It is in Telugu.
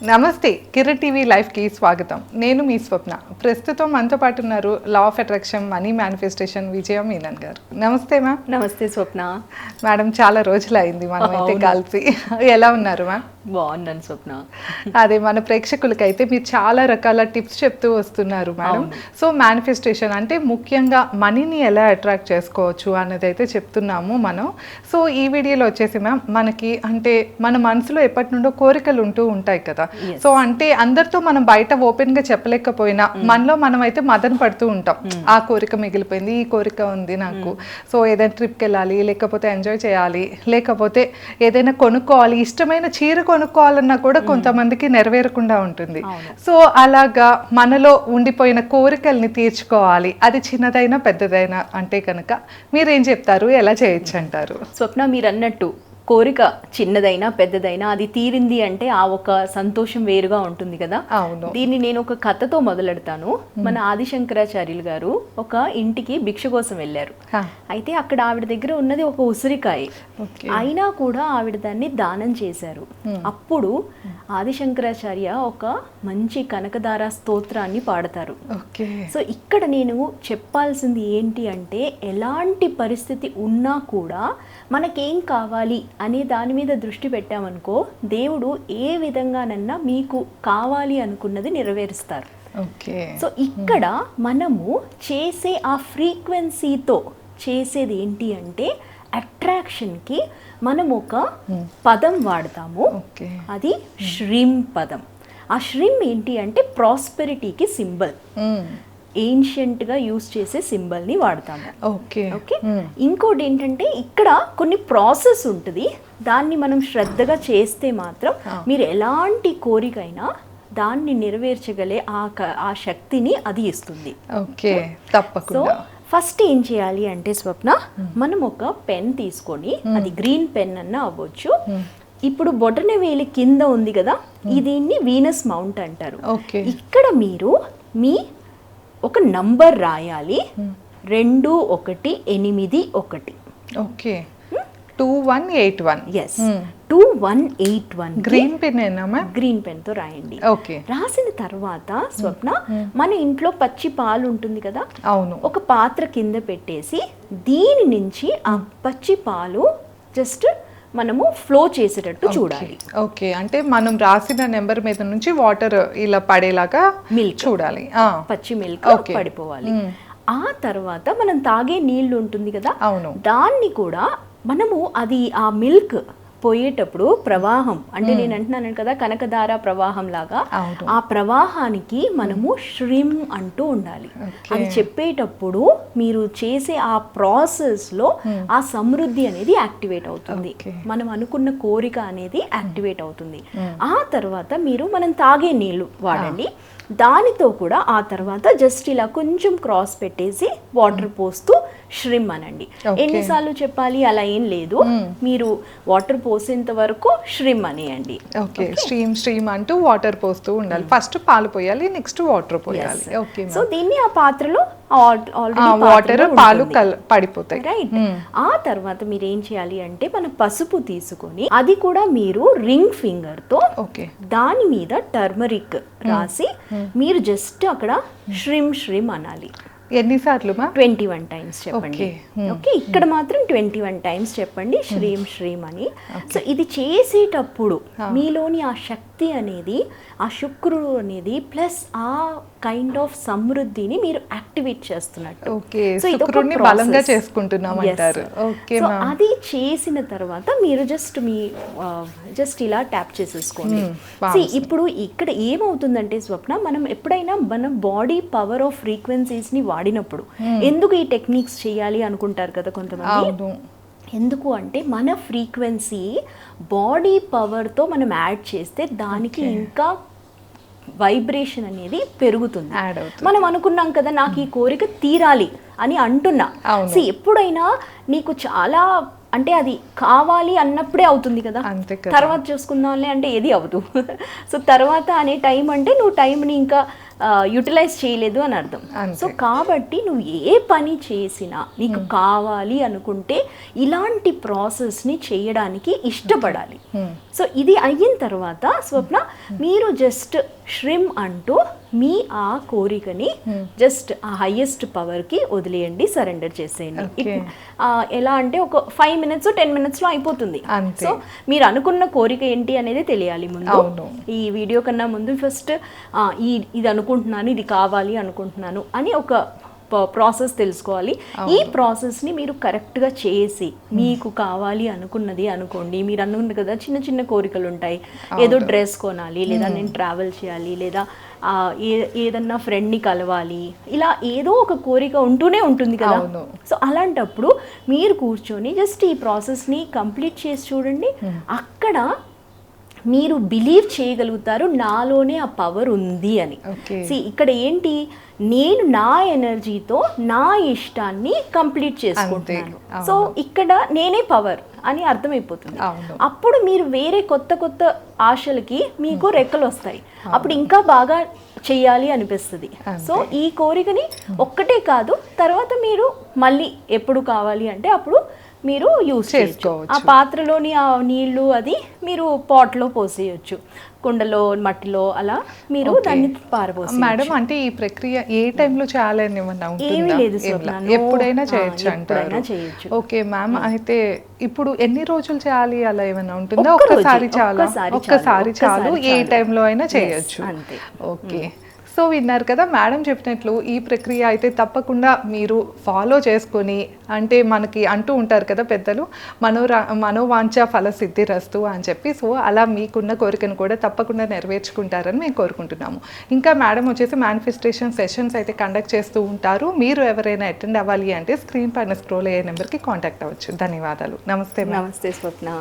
నమస్తే, కిరణ్ టీవీ లైవ్కి స్వాగతం. నేను మీ స్వప్న. ప్రస్తుతం మనతో పాటు ఉన్నారు law of attraction money manifestation Vijaya Menon garu. నమస్తే మ్యామ్. నమస్తే స్వప్న మేడం, చాలా రోజులు అయింది మనం అయితే కలిసి. ఎలా ఉన్నారు మ్యామ్? బాగున్నాను స్వప్న. అదే, మన ప్రేక్షకులకైతే మీరు చాలా రకాల టిప్స్ చెప్తూ వస్తున్నారు మేడం. సో మేనిఫెస్టేషన్ అంటే ముఖ్యంగా మనీని ఎలా అట్రాక్ట్ చేసుకోవచ్చు అన్నది అయితే చెప్తున్నాము మనం. సో ఈ వీడియోలో వచ్చేసి మ్యామ్, మనకి అంటే మన మనసులో ఎప్పటి నుండో కోరికలు ఉంటూ ఉంటాయి కదా. సో అంటే అందరితో మనం బయట ఓపెన్ గా చెప్పలేకపోయినా మనలో మనం అయితే మదన పడుతూ ఉంటాం. ఆ కోరిక మిగిలిపోయింది, ఈ కోరిక ఉంది నాకు. సో ఏదైనా ట్రిప్కి వెళ్ళాలి, లేకపోతే ఎంజాయ్ చేయాలి, లేకపోతే ఏదైనా కొనుక్కోవాలి, ఇష్టమైన చీర కొనుక్కోవాలన్నా కూడా కొంతమందికి నెరవేరకుండా ఉంటుంది. సో అలాగా మనలో ఉండిపోయిన కోరికల్ని తీర్చుకోవాలి, అది చిన్నదైనా పెద్దదైనా అంటే కనుక మీరేం చెప్తారు, ఎలా చేయొచ్చు అంటారు? స్వప్న, మీరు అన్నట్టు కోరిక చిన్నదైనా పెద్దదైనా అది తీరింది అంటే ఆ ఒక సంతోషం వేరుగా ఉంటుంది కదా. అవును. దీన్ని నేను ఒక కథతో మొదలెడతాను. మన ఆదిశంకరాచార్యులు గారు ఒక ఇంటికి భిక్ష కోసం వెళ్ళారు. అయితే అక్కడ ఆవిడ దగ్గర ఉన్నది ఒక ఉసిరికాయ. అయినా కూడా ఆవిడ దాన్ని దానం చేశారు. అప్పుడు ఆదిశంకరాచార్య ఒక మంచి కనకదార స్తోత్రాన్ని పాడతారు. సో ఇక్కడ నేను చెప్పాల్సింది ఏంటి అంటే, ఎలాంటి పరిస్థితి ఉన్నా కూడా మనకేం కావాలి అనే దాని మీద దృష్టి పెట్టామనుకో, దేవుడు ఏ విధంగానన్నా మీకు కావాలి అనుకున్నది నెరవేరుస్తారు. సో ఇక్కడ మనము చేసే ఆ ఫ్రీక్వెన్సీతో చేసేది ఏంటి అంటే, అట్రాక్షన్కి మనం ఒక పదం వాడతాము. అది శ్రీం పదం. ఆ శ్రీం ఏంటి అంటే ప్రాస్పెరిటీకి సింబల్. ఏన్షియంట్గా యూజ్ చేసే సింబల్ని వాడతాము. ఓకే. ఇంకోటి ఏంటంటే, ఇక్కడ కొన్ని ప్రాసెస్ ఉంటుంది. దాన్ని మనం శ్రద్ధగా చేస్తే మాత్రం మీరు ఎలాంటి కోరికైనా దాన్ని నెరవేర్చగలే ఆ శక్తిని అది ఇస్తుంది. ఓకే, తప్పకుండా. ఫస్ట్ ఏం చేయాలి అంటే స్వప్న, మనం ఒక పెన్ తీసుకొని, అది గ్రీన్ పెన్ అన్నా అవ్వచ్చు. ఇప్పుడు బొటన వేలి కింద ఉంది కదా, దీన్ని వీనస్ మౌంట్ అంటారు. ఇక్కడ మీరు మీ ఒక నంబర్ రాయాలి, 2181. Okay, 2181. Yes, 2181. Green pen, green pen తో రాయండి. ఓకే. రాసిన తర్వాత స్వప్న, మన ఇంట్లో పచ్చి పాలు ఉంటుంది కదా, అవును, ఒక పాత్ర కింద పెట్టేసి దీని నుంచి ఆ పచ్చి పాలు జస్ట్ మనము ఫ్లో చేసేటట్టు చూడాలి. ఓకే, అంటే మనం రాసిన నెంబర్ మీద నుంచి వాటర్ ఇలా పడేలాగా మిల్క్ చూడాలి, పచ్చి మిల్క్ పడిపోవాలి. ఆ తర్వాత మనం తాగే నీళ్లు ఉంటుంది కదా, అవును, దాన్ని కూడా మనము అది ఆ మిల్క్ పోయేటప్పుడు ప్రవాహం అంటే, నేను అంటున్నాను కదా కనకదార ప్రవాహం లాగా, ఆ ప్రవాహానికి మనము శ్రీం అంటూ ఉండాలి. అది చెప్పేటప్పుడు మీరు చేసే ఆ ప్రాసెస్లో ఆ సమృద్ధి అనేది యాక్టివేట్ అవుతుంది. మనం అనుకున్న కోరిక అనేది యాక్టివేట్ అవుతుంది. ఆ తర్వాత మీరు మనం తాగే నీళ్లు వాడండి. దానితో కూడా ఆ తర్వాత జస్ట్ ఇలా కొంచెం క్రాస్ పెట్టేసి వాటర్ పోస్తూ శ్రీం అనండి. ఎన్నిసార్లు చెప్పాలి అలా ఏం లేదు, మీరు వాటర్ పోసేంత వరకు శ్రీం అనేయండి. ఓకే, స్ట్రీమ్ స్ట్రీమ్ అంటూ వాటర్ పోస్తూ ఉండాలి. ఫస్ట్ పాలు పోయాలి, నెక్స్ట్ వాటర్ పోయాలి. ఓకే. సో దీన్ని ఆ పాత్రలో వాటర్ పాలు పడిపోతాయి, రైట్. ఆ తర్వాత మీరు ఏం చేయాలి అంటే, మన పసుపు తీసుకొని అది కూడా మీరు రింగ్ ఫింగర్ తో దాని మీద టర్మరిక్ రాసి మీరు జస్ట్ అక్కడ శ్రీం శ్రీం అనాలి. ఎన్నిసార్లు? 21 టైమ్స్ చెప్పండి. ఓకే, ఇక్కడ మాత్రం 21 టైమ్స్ చెప్పండి శ్రీం శ్రీం అని. సో ఇది చేసేటప్పుడు మీలోని ఆ శక్తి అనేది, ఆ శుక్రుడు అనేది ప్లస్ ఆ కైండ్ ఆఫ్ సమృద్ధిని మీరు యాక్టివేట్ చేస్తున్నట్టు. బలంగా చేసుకుంటున్నాం అంటారు. సో అది చేసిన తర్వాత మీరు జస్ట్ ఇలా ట్యాప్ చేసేసుకోండి. ఇప్పుడు ఇక్కడ ఏమవుతుందంటే స్వప్న, మనం ఎప్పుడైనా మన బాడీ పవర్ ఆఫ్ ఫ్రీక్వెన్సీస్ ని వాడినప్పుడు, ఎందుకు ఈ టెక్నిక్స్ చేయాలి అనుకుంటారు కదా కొంతమంది. ఎందుకు అంటే, మన ఫ్రీక్వెన్సీ బాడీ పవర్తో మనం యాడ్ చేస్తే దానికి ఇంకా వైబ్రేషన్ అనేది పెరుగుతుంది. మనం అనుకున్నాం కదా, నాకు ఈ కోరిక తీరాలి అని అంటున్నా. సో ఎప్పుడైనా నీకు చాలా అంటే అది కావాలి అన్నప్పుడే అవుతుంది కదా, తర్వాత చూసుకుందాంలే అంటే ఏది అవ్వదు. సో తర్వాత అనే టైం అంటే, నువ్వు టైంని ఇంకా యూటిలైజ్ చేయలేదు అని అర్థం. సో కాబట్టి నువ్వు ఏ పని చేసినా నీకు కావాలి అనుకుంటే ఇలాంటి ప్రాసెస్ని చేయడానికి ఇష్టపడాలి. సో ఇది అయిన తర్వాత స్వప్న మీరు జస్ట్ శ్రిమ్ అంటూ మీ ఆ కోరికని జస్ట్ ఆ హైయెస్ట్ పవర్కి వదిలేయండి, సరెండర్ చేసేయండి. ఎలా అంటే ఒక 5 minutes 10 minutes లో అయిపోతుంది. సో మీరు అనుకున్న కోరిక ఏంటి అనేది తెలియాలి ముందు. ఈ వీడియో కన్నా ముందు ఫస్ట్ ఇది అనుకుంటున్నాను, ఇది కావాలి అనుకుంటున్నాను అని ఒక ప్రాసెస్ తెలుసుకోవాలి. ఈ ప్రాసెస్ని మీరు కరెక్ట్గా చేసి మీకు కావాలి అనుకున్నది అనుకోండి. మీరు అనుకున్న కదా చిన్న చిన్న కోరికలు ఉంటాయి, ఏదో డ్రెస్ కొనాలి, లేదా నేను ట్రావెల్ చేయాలి, లేదా ఏదన్నా ఫ్రెండ్ని కలవాలి, ఇలా ఏదో ఒక కోరిక ఉంటూనే ఉంటుంది కదా. సో అలాంటప్పుడు మీరు కూర్చొని జస్ట్ ఈ ప్రాసెస్ని కంప్లీట్ చేసి చూడండి. అక్కడ మీరు బిలీవ్ చేయగలుగుతారు నాలోనే ఆ పవర్ ఉంది అని. ఇక్కడ ఏంటి, నేను నా ఎనర్జీతో నా ఇష్టాన్ని కంప్లీట్ చేసుకుంటున్నాను. సో ఇక్కడ నేనే పవర్ అని అర్థమైపోతుంది. అప్పుడు మీరు వేరే కొత్త కొత్త ఆశలకి మీకు రెక్కలు వస్తాయి. అప్పుడు ఇంకా బాగా చెయ్యాలి అనిపిస్తుంది. సో ఈ కోరికని ఒక్కటే కాదు, తర్వాత మీరు మళ్ళీ ఎప్పుడు కావాలి అంటే అప్పుడు మీరు యూజ్ చేసుకోవచ్చు. ఆ పాత్రలోని ఆ నీళ్లు అది మీరు పాట్లో పోసేయచ్చు, కుండలో మట్టిలో, అలా మీరు దాన్ని పారబోసి. మేడం అంటే ఈ ప్రక్రియ ఏ టైంలో చేయాలని ఏమన్నా ఏమీ లేదు, ఎప్పుడైనా చేయొచ్చు అంటారు. ఓకే మ్యామ్, అయితే ఇప్పుడు ఎన్ని రోజులు చేయాలి అలా ఏమైనా ఉంటుందా? ఒక్కసారి చాలు, ఏ టైంలో అయినా చేయొచ్చు. ఓకే. సో విన్నారు కదా మేడం చెప్పినట్లు ఈ ప్రక్రియ అయితే తప్పకుండా మీరు ఫాలో చేసుకొని, అంటే మనకి అంటూ ఉంటారు కదా పెద్దలు, మనోవాంఛ ఫలసిద్ధిరస్తు అని చెప్పి. సో అలా మీకున్న కోరికను కూడా తప్పకుండా నెరవేర్చుకుంటారని మేము కోరుకుంటున్నాము. ఇంకా మేడం వచ్చేసి మేనిఫెస్టేషన్ సెషన్స్ అయితే కండక్ట్ చేస్తూ ఉంటారు. మీరు ఎవరైనా అటెండ్ అవ్వాలి అంటే స్క్రీన్ పైన స్క్రోల్ అయ్యే నెంబర్కి కాంటాక్ట్ అవ్వచ్చు. ధన్యవాదాలు. నమస్తే. నమస్తే స్వప్న.